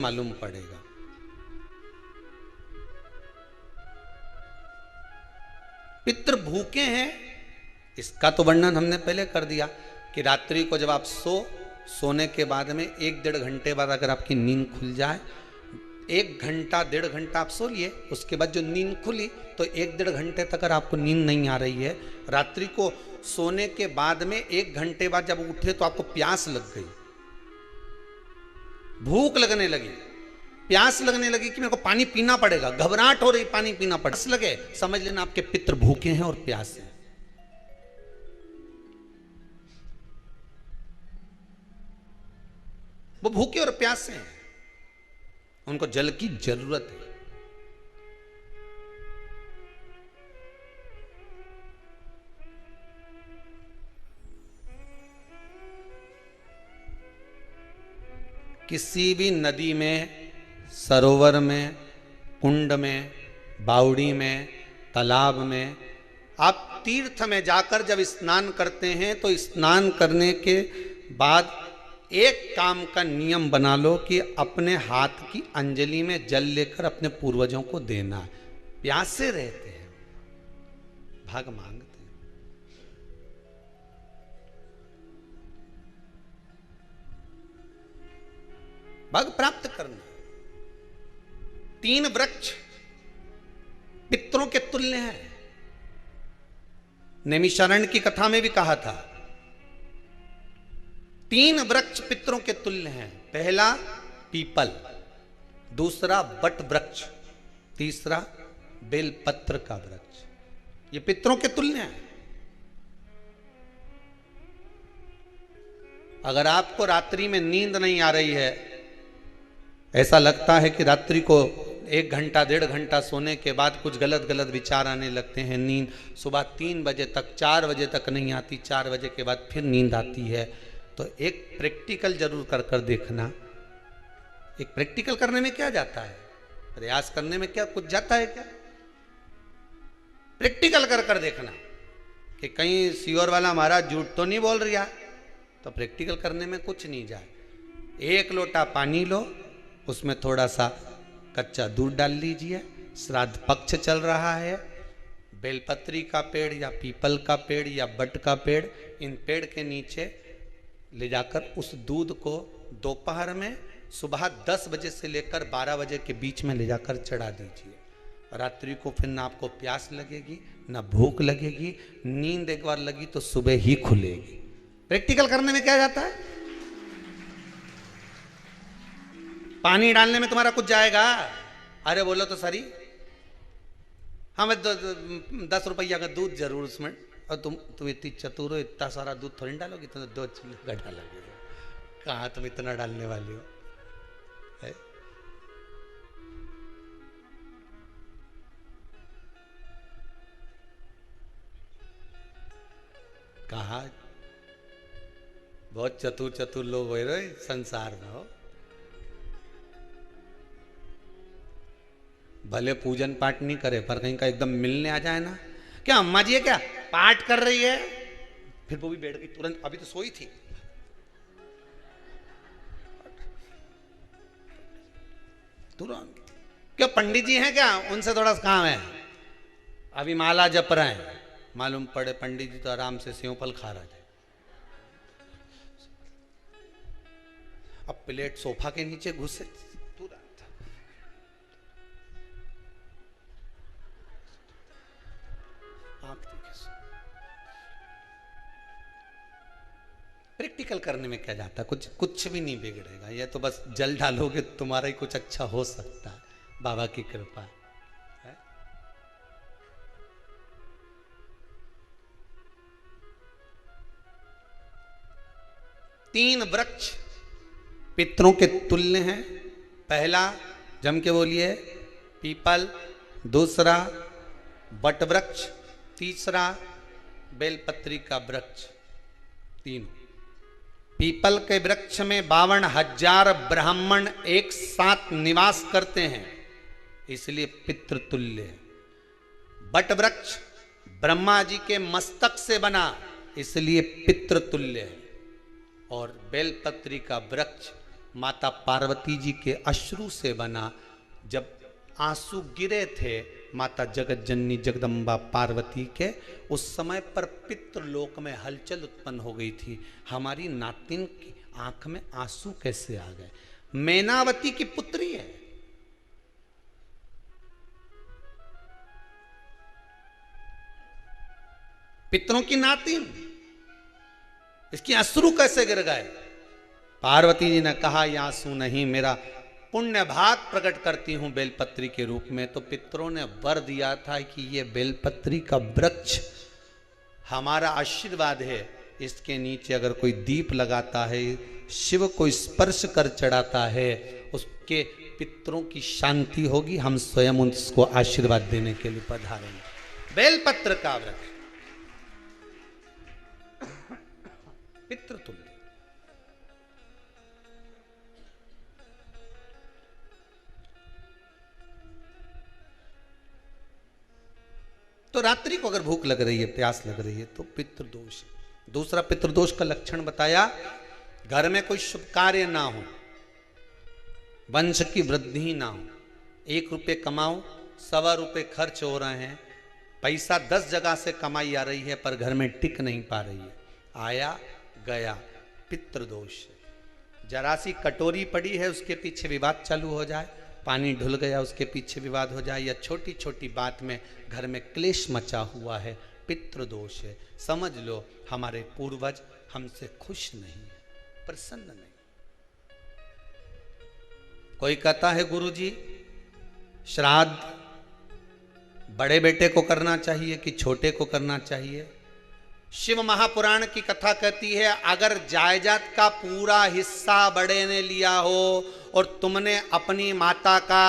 मालूम पड़ेगा। पितृ भूखे हैं, इसका तो वर्णन हमने पहले कर दिया कि रात्रि को जब आप सोने के बाद में 1-1.5 घंटे बाद अगर आपकी नींद खुल जाए, 1 घंटा 1.5 घंटा आप सो लिए, उसके बाद जो नींद खुली तो 1-1.5 घंटे तक अगर आपको नींद नहीं आ रही है, रात्रि को सोने के बाद में 1 घंटे बाद जब उठे तो आपको प्यास लग गई, भूख लगने लगी, प्यास लगने लगी कि मेरे को पानी पीना पड़ेगा, घबराहट हो रही, पानी पीना पड़ेगा लगे, समझ लेना आपके पितृ भूखे हैं और प्यास है। वो भूखे और प्यासे हैं, उनको जल की जरूरत है। किसी भी नदी में, सरोवर में, कुंड में, बावड़ी में, तालाब में, आप तीर्थ में जाकर जब स्नान करते हैं तो स्नान करने के बाद एक काम का नियम बना लो कि अपने हाथ की अंजलि में जल लेकर अपने पूर्वजों को देना है। प्यासे रहते हैं, भाग मांगते हैं। भाग प्राप्त करना। 3 वृक्ष पितरों के तुल्य हैं। नैमिषारण्य की कथा में भी कहा था 3 वृक्ष पितरों के तुल्य हैं। पहला पीपल, दूसरा बट वृक्ष, तीसरा बेलपत्र का वृक्ष। ये पितरों के तुल्य हैं। अगर आपको रात्रि में नींद नहीं आ रही है, ऐसा लगता है कि रात्रि को 1 घंटा 1.5 घंटा सोने के बाद कुछ गलत गलत विचार आने लगते हैं, नींद सुबह 3 बजे तक 4 बजे तक नहीं आती, 4 बजे के बाद फिर नींद आती है, तो एक प्रैक्टिकल जरूर कर देखना। एक प्रैक्टिकल करने में क्या जाता है, प्रयास करने में क्या कुछ जाता है क्या? प्रैक्टिकल कर देखना कि कहीं सियोर वाला महाराज झूठ तो नहीं बोल रहा, तो प्रैक्टिकल करने में कुछ नहीं जाए। 1 लोटा पानी लो, उसमें थोड़ा सा कच्चा दूध डाल लीजिए, श्राद्ध पक्ष चल रहा है, बेलपत्री का पेड़ या पीपल का पेड़ या बट का पेड़, इन पेड़ के नीचे ले जाकर उस दूध को दोपहर में सुबह 10 बजे से लेकर 12 बजे के बीच में ले जाकर चढ़ा दीजिए। रात्रि को फिर ना आपको प्यास लगेगी, ना भूख लगेगी, नींद एक बार लगी तो सुबह ही खुलेगी। प्रैक्टिकल करने में क्या जाता है? पानी डालने में तुम्हारा कुछ जाएगा? अरे बोलो तो सरी, हमें 10 रुपया का दूध जरूर उसमें, और तुम इतनी चतुर हो, इतना सारा दूध थोड़ी डालोगी, तुम 2 चूल्हे का डालोगे। कहाँ तुम इतना डालने वाली हो है? कहा बहुत चतुर लोग हो रहे संसार में हो। भले पूजन पाठ नहीं करे, पर कहीं का एकदम मिलने आ जाए ना, क्या अम्मा जी है क्या पाठ कर रही है, फिर वो भी बैठ गई तुरंत, अभी तो सोई थी, तुरंत। क्या पंडित जी हैं क्या, उनसे थोड़ा सा काम है, अभी माला जप रहे हैं, मालूम पड़े पंडित जी तो आराम से सेव फल खा रहे थे। अब प्लेट सोफा के नीचे घुसे तुरंत। प्रैक्टिकल करने में क्या जाता है, कुछ भी नहीं बिगड़ेगा। ये तो बस जल डालोगे तुम्हारा ही कुछ अच्छा हो सकता है, बाबा की कृपा है। 3 वृक्ष पितरों के तुल्य हैं। पहला जम के बोलिए पीपल, दूसरा बट वृक्ष, तीसरा बेलपत्री का वृक्ष। 3 पीपल के वृक्ष में 52,000 ब्राह्मण एक साथ निवास करते हैं, इसलिए पितृतुल्य है। बट वृक्ष ब्रह्मा जी के मस्तक से बना, इसलिए पितृतुल्य है। और बेलपत्री का वृक्ष माता पार्वती जी के अश्रु से बना। जब आंसू गिरे थे माता जगत जननी जगदम्बा पार्वती के, उस समय पर पितृलोक में हलचल उत्पन्न हो गई थी। हमारी नातिन की आंख में आंसू कैसे आ गए? मैनावती की पुत्री है, पितरों की नातिन, इसकी अश्रु कैसे गिर गए? पार्वती जी ने कहा ये आंसू नहीं, मेरा पुण्य भाग प्रकट करती हूं बेलपत्री के रूप में। तो पितरों ने वर दिया था कि ये बेलपत्री का वृक्ष हमारा आशीर्वाद है, इसके नीचे अगर कोई दीप लगाता है, शिव को स्पर्श कर चढ़ाता है, उसके पितरों की शांति होगी, हम स्वयं उसको आशीर्वाद देने के लिए पधारेंगे। बेलपत्र का वृक्ष पितृतुल्य। तो रात्रि को अगर भूख लग रही है, प्यास लग रही है, तो पितृदोष है। दूसरा पितृदोष का लक्षण बताया, घर में कोई शुभ कार्य ना हो, वंश की वृद्धि ना हो। 1 रुपये कमाओ, 1.25 रुपये खर्च हो रहे हैं, पैसा 10 जगह से कमाई आ रही है पर घर में टिक नहीं पा रही है, आया गया, पितृदोष है। जरा सी कटोरी पड़ी है, उसके पीछे विवाद चालू हो जाए, पानी ढुल गया उसके पीछे विवाद हो जाए, या छोटी छोटी बात में घर में क्लेश मचा हुआ है, पितृदोष है। समझ लो हमारे पूर्वज हमसे खुश नहीं है, प्रसन्न नहीं। कोई कहता है गुरुजी श्राद्ध बड़े बेटे को करना चाहिए कि छोटे को करना चाहिए? शिव महापुराण की कथा कहती है, अगर जायदाद का पूरा हिस्सा बड़े ने लिया हो और तुमने अपनी माता का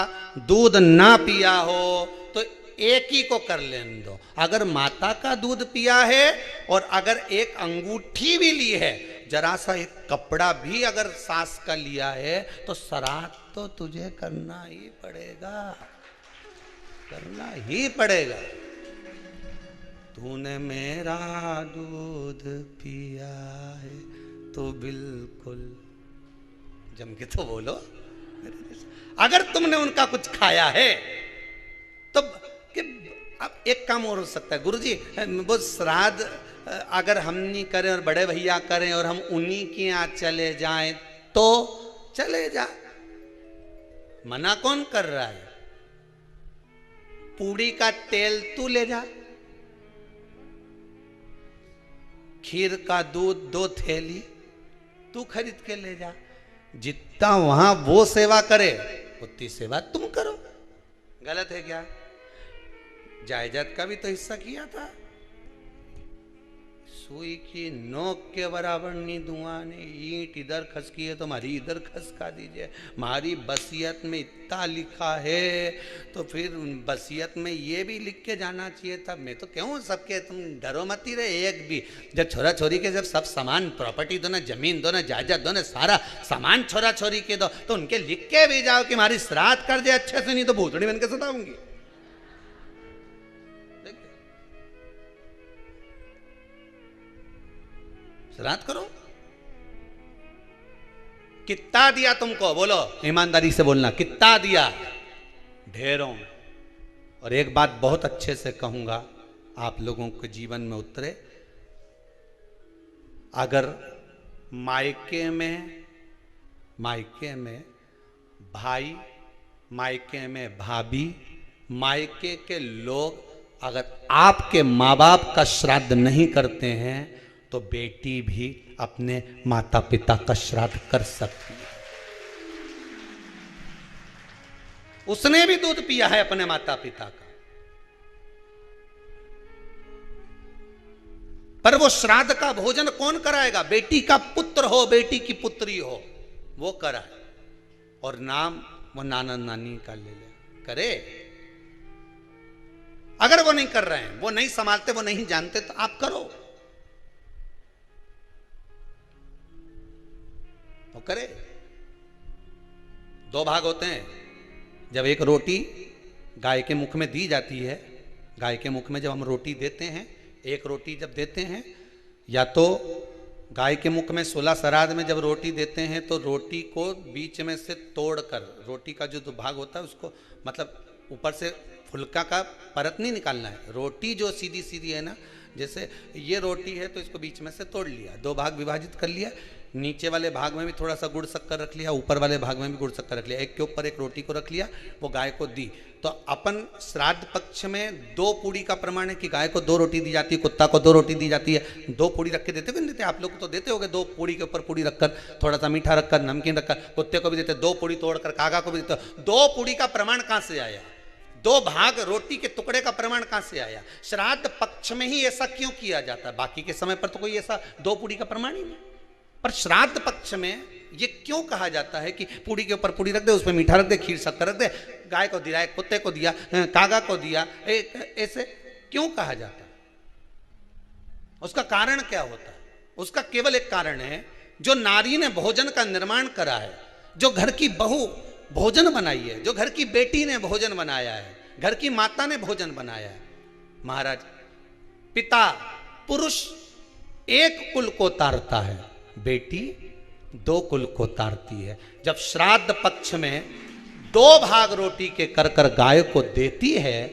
दूध ना पिया हो तो एक ही को कर लेने दो। अगर माता का दूध पिया है और अगर एक अंगूठी भी ली है, जरा सा एक कपड़ा भी अगर सास का लिया है, तो श्राद्ध तो तुझे करना ही पड़ेगा, करना ही पड़ेगा। तूने मेरा दूध पिया है तो बिल्कुल जम के तो बोलो। अगर तुमने उनका कुछ खाया है तो अब एक काम और हो सकता है, गुरुजी वो श्राद्ध अगर हम नहीं करें और बड़े भैया करें और हम उन्हीं के यहाँ चले जाएं तो चले जा, मना कौन कर रहा है? पूड़ी का तेल तू ले जा, खीर का दूध 2 थैली तू खरीद के ले जा। जितना वहां वो सेवा करे उतनी सेवा तुम करो। गलत है क्या? जायदाद का भी तो हिस्सा किया था। सुई की नोक के बराबर नहीं धुआं ने, ईंट इधर खसकी है तो हमारी इधर खसका दीजिए। हमारी बसियत में इतना लिखा है तो फिर बसियत में ये भी लिख के जाना चाहिए था। मैं तो क्यों सबके, तुम डरो मत ही रहे एक भी। जब छोरा छोरी के जब सब सामान, प्रॉपर्टी दो ना, जमीन दो ना, जायदाद दो ना, सारा सामान छोरा छोरी के दो, तो उनके लिख के भी जाओ कि हमारी श्राद्ध कर दे अच्छे से, नहीं तो भूतड़ी बन के सताऊंगी। श्राद्ध करो। कितना दिया तुमको? बोलो, ईमानदारी से बोलना, कितना दिया? ढेरों। और एक बात बहुत अच्छे से कहूंगा, आप लोगों के जीवन में उतरे। अगर मायके में भाई, मायके में भाभी, मायके के लोग अगर आपके माँ बाप का श्राद्ध नहीं करते हैं तो बेटी भी अपने माता पिता का श्राद्ध कर सकती है। उसने भी दूध पिया है अपने माता पिता का, पर वो श्राद्ध का भोजन कौन कराएगा? बेटी का पुत्र हो, बेटी की पुत्री हो, वो कराए। और नाम वो नाना नानी का ले ले, करे। अगर वो नहीं कर रहे हैं, वो नहीं संभालते, वो नहीं जानते, तो आप करो, वो करे। 2 भाग होते हैं। जब एक रोटी गाय के मुख में दी जाती है, गाय के मुख में जब हम रोटी देते हैं, एक रोटी जब देते हैं, या तो गाय के मुख में 16 श्राद्ध में जब रोटी देते हैं तो रोटी को बीच में से तोड़कर, रोटी का जो भाग होता है उसको, मतलब ऊपर से फुलका का परत नहीं निकालना है, रोटी जो सीधी सीधी है ना, जैसे ये रोटी है तो इसको बीच में से तोड़ लिया, 2 भाग विभाजित कर लिया, नीचे वाले भाग में भी थोड़ा सा गुड़ शक्कर रख लिया, ऊपर वाले भाग में भी गुड़ शक्कर रख लिया, एक के ऊपर एक रोटी को रख लिया, वो गाय को दी। तो अपन श्राद्ध पक्ष में 2 पूड़ी का प्रमाण है कि गाय को 2 रोटी दी जाती है, कुत्ता को 2 रोटी दी जाती है। 2 पूड़ी रख के देते नहीं देते? आप लोग तो देते होगे, 2 पूड़ी के ऊपर पूड़ी रखकर, थोड़ा सा मीठा रखकर, नमकीन रखकर, कुत्ते को भी देते, 2 पूड़ी तोड़कर कागा को भी देते। 2 पूड़ी का प्रमाण कहां से आया? 2 भाग रोटी के टुकड़े का प्रमाण कहां से आया? श्राद्ध पक्ष में ही ऐसा क्यों किया जाता है? बाकी के समय पर तो कोई ऐसा 2 पूड़ी का प्रमाण ही नहीं, पर श्राद्ध पक्ष में ये क्यों कहा जाता है कि पूड़ी के ऊपर पूड़ी रख दे, उसमें मीठा रख दे, खीर शक्कर रख दे, गाय को दिया, कुत्ते को दिया, कागा को दिया, ऐसे क्यों कहा जाता है? उसका कारण क्या होता है? उसका केवल एक कारण है, जो नारी ने भोजन का निर्माण करा है, जो घर की बहू भोजन बनाई है, जो घर की बेटी ने भोजन बनाया है, घर की माता ने भोजन बनाया है। महाराज, पिता पुरुष एक कुल को तारता है, बेटी 2 कुल को तारती है। जब श्राद्ध पक्ष में 2 भाग रोटी के कर कर गाय को देती है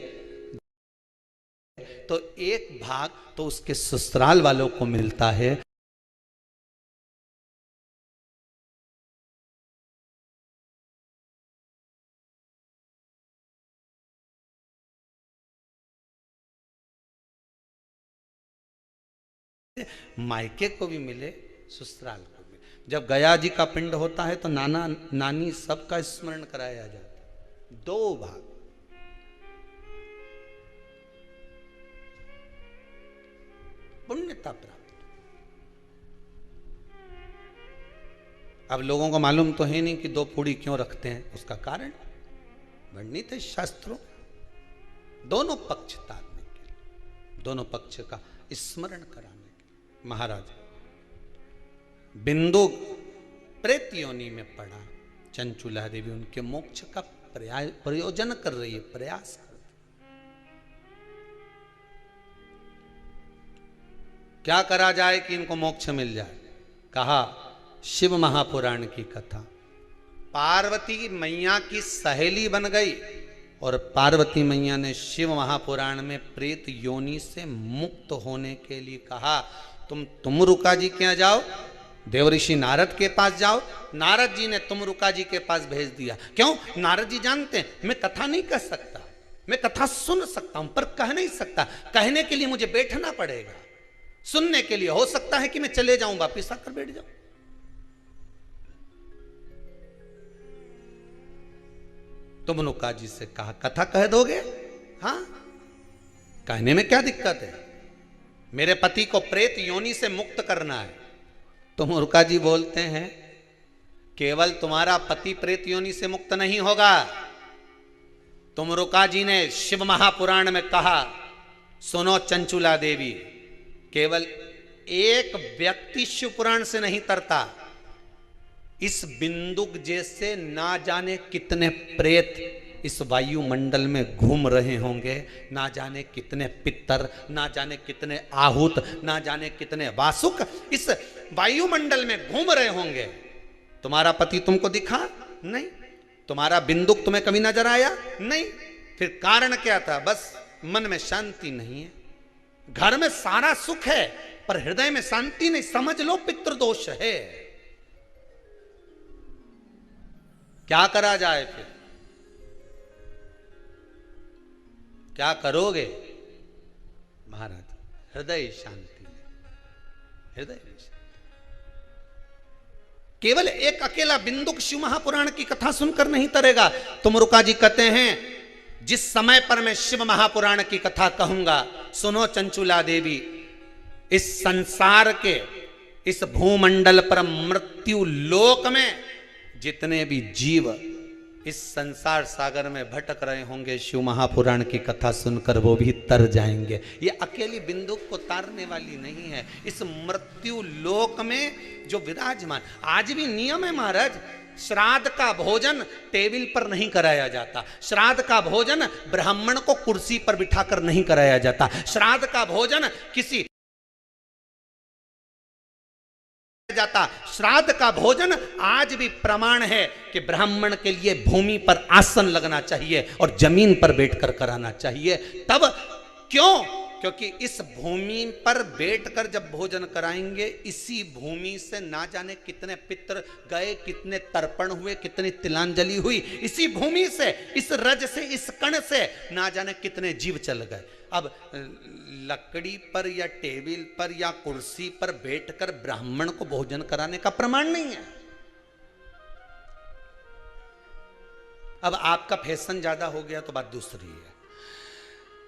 तो 1 भाग तो उसके ससुराल वालों को मिलता है। मायके को भी मिले, ससुराल को भी। जब गया जी का पिंड होता है तो नाना नानी सबका स्मरण कराया जाता है। 2 भाग, पुण्यता प्राप्त। अब लोगों को मालूम तो है नहीं कि 2 पूड़ी क्यों रखते हैं, उसका कारण वर्णित है शास्त्रों। दोनों पक्ष तारने के लिए, दोनों पक्ष का स्मरण कराने के लिए। महाराज, बिंदु प्रेत योनि में पड़ा, चंचुला देवी उनके मोक्ष का प्रयोजन कर रही है, प्रयास कर रही। क्या करा जाए कि इनको मोक्ष मिल जाए? कहा शिव महापुराण की कथा। पार्वती मैया की सहेली बन गई और पार्वती मैया ने शिव महापुराण में प्रेत योनि से मुक्त होने के लिए कहा, तुम रुका जी के यहाँ जाओ, देवऋषि नारद के पास जाओ। नारद जी ने तुमरुका जी के पास भेज दिया। क्यों? नारद जी जानते हैं मैं कथा नहीं कर सकता, मैं कथा सुन सकता हूं पर कह नहीं सकता। कहने के लिए मुझे बैठना पड़ेगा, सुनने के लिए हो सकता है कि मैं चले जाऊं, वापिस आकर बैठ जाऊं। तुमरुका जी से कहा कथा कह दोगे? हाँ, कहने में क्या दिक्कत है? मेरे पति को प्रेत योनि से मुक्त करना है। तुमरुका जी बोलते हैं केवल तुम्हारा पति प्रेत योनि से मुक्त नहीं होगा। तुमरुका जी ने शिव महापुराण में कहा, सुनो चंचुला देवी, केवल एक व्यक्ति शिव पुराण से नहीं तरता, इस बिंदुक जैसे ना जाने कितने प्रेत इस वायुमंडल में घूम रहे होंगे, ना जाने कितने पितर, ना जाने कितने आहूत, ना जाने कितने वासुक इस वायुमंडल में घूम रहे होंगे। तुम्हारा पति तुमको दिखा नहीं, तुम्हारा बिंदुक तुम्हें कभी नजर आया नहीं, फिर कारण क्या था? बस मन में शांति नहीं है। घर में सारा सुख है पर हृदय में शांति नहीं, समझ लो पितृदोष है। क्या करा जाए? फिर क्या करोगे? महाराज, हृदय शांति, हृदय शांति। केवल एक अकेला बिंदुक शिव महापुराण की कथा सुनकर नहीं तरेगा। तुमरुका जी कहते हैं जिस समय पर मैं शिव महापुराण की कथा कहूंगा, सुनो चंचुला देवी, इस संसार के इस भूमंडल पर मृत्यु लोक में जितने भी जीव इस संसार सागर में भटक रहे होंगे, शिव महापुराण की कथा सुनकर वो भी तर जाएंगे। ये अकेली बिंदुक को तारने वाली नहीं है, इस मृत्यु लोक में जो विराजमान। आज भी नियम है महाराज, श्राद्ध का भोजन टेबल पर नहीं कराया जाता, श्राद्ध का भोजन ब्राह्मण को कुर्सी पर बिठाकर नहीं कराया जाता, श्राद्ध का भोजन किसी जाता। श्राद्ध का भोजन आज भी प्रमाण है कि ब्राह्मण के लिए भूमि पर आसन लगना चाहिए और जमीन पर बैठकर कराना चाहिए। तब क्यों? क्योंकि इस भूमि पर बैठकर जब भोजन कराएंगे, इसी भूमि से ना जाने कितने पितृ गए, कितने तर्पण हुए, कितनी तिलांजलि हुई, इसी भूमि से, इस रज से, इस कण से ना जाने कितने जीव चल गए। अब लकड़ी पर या टेबल पर या कुर्सी पर बैठकर ब्राह्मण को भोजन कराने का प्रमाण नहीं है। अब आपका फैशन ज्यादा हो गया तो बात दूसरी है।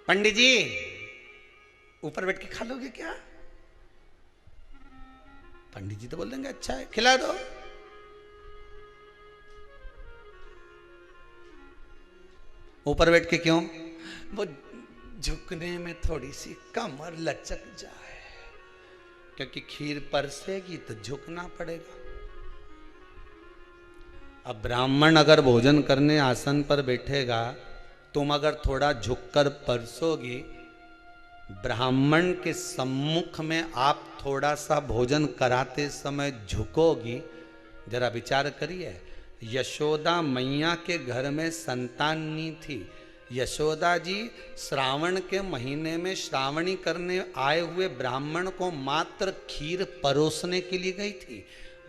पंडित जी ऊपर बैठ के खा लोगे क्या? पंडित जी तो बोल देंगे अच्छा है, खिला दो। ऊपर बैठ के क्यों? वो झुकने में थोड़ी सी कमर लचक जाए, क्योंकि खीर परसेगी तो झुकना पड़ेगा। अब ब्राह्मण अगर भोजन करने आसन पर बैठेगा, तुम अगर थोड़ा झुककर परसोगी, ब्राह्मण के सम्मुख में आप थोड़ा सा भोजन कराते समय झुकोगी। जरा विचार करिए, यशोदा मैया के घर में संतान नहीं थी। यशोदा जी श्रावण के महीने में श्रावणी करने आए हुए ब्राह्मण को मात्र खीर परोसने के लिए गई थी।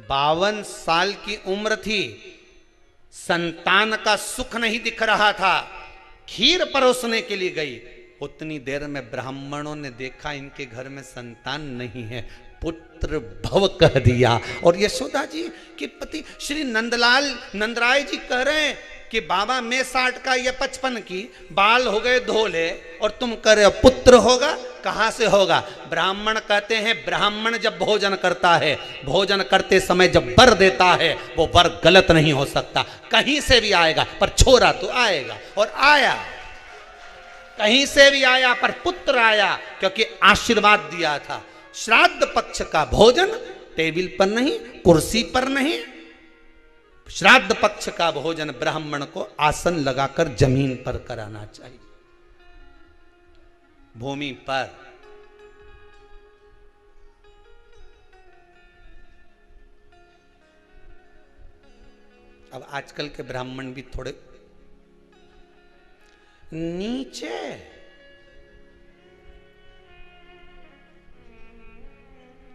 52 साल की उम्र थी, संतान का सुख नहीं दिख रहा था, खीर परोसने के लिए गई। उतनी देर में ब्राह्मणों ने देखा इनके घर में संतान नहीं है, पुत्र भव कह दिया। और यशोदा जी के पति श्री नंदराय जी कह रहे हैं कि बाबा मैं 60 का या 55 की, बाल हो गए धोले और तुम कह रहे हो पुत्र होगा, कहां से होगा? ब्राह्मण कहते हैं ब्राह्मण जब भोजन करता है, भोजन करते समय जब वर देता है, वो वर गलत नहीं हो सकता, कहीं से भी आएगा, पर छोरा तो आएगा। और आया, कहीं से भी आया, पर पुत्र आया, क्योंकि आशीर्वाद दिया था। श्राद्ध पक्ष का भोजन टेबल पर नहीं, कुर्सी पर नहीं, श्राद्ध पक्ष का भोजन ब्राह्मण को आसन लगाकर जमीन पर कराना चाहिए, भूमि पर। अब आजकल के ब्राह्मण भी थोड़े नीचे,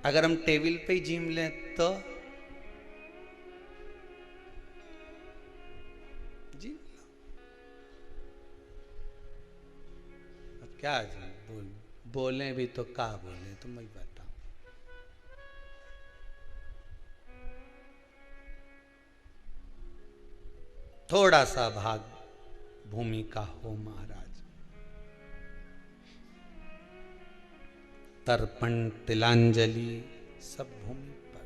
अगर हम टेबल पे ही जिम लें तो जी अब क्या बोले भी तो क्या बोले, तो मैं बताऊं। थोड़ा सा भाग भूमि का हो महाराज। तर्पण तिलांजलि सब भूमि पर।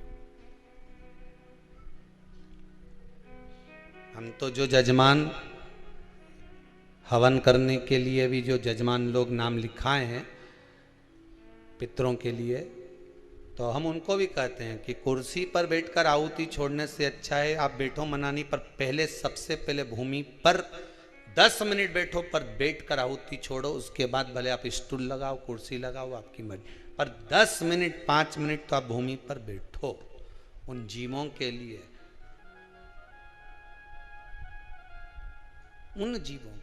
हम तो जो जजमान हवन करने के लिए भी जो जजमान लोग नाम लिखाए हैं पितरों के लिए, तो हम उनको भी कहते हैं कि कुर्सी पर बैठकर आहुति छोड़ने से अच्छा है आप बैठो मनानी पर, पहले सबसे पहले भूमि पर 10 मिनट बैठो, पर बैठकर आहुति छोड़ो। उसके बाद भले आप स्टूल लगाओ, कुर्सी लगाओ, आपकी मर्जी, पर 10 मिनट 5 मिनट तो आप भूमि पर बैठो उन जीवों के लिए, उन जीवों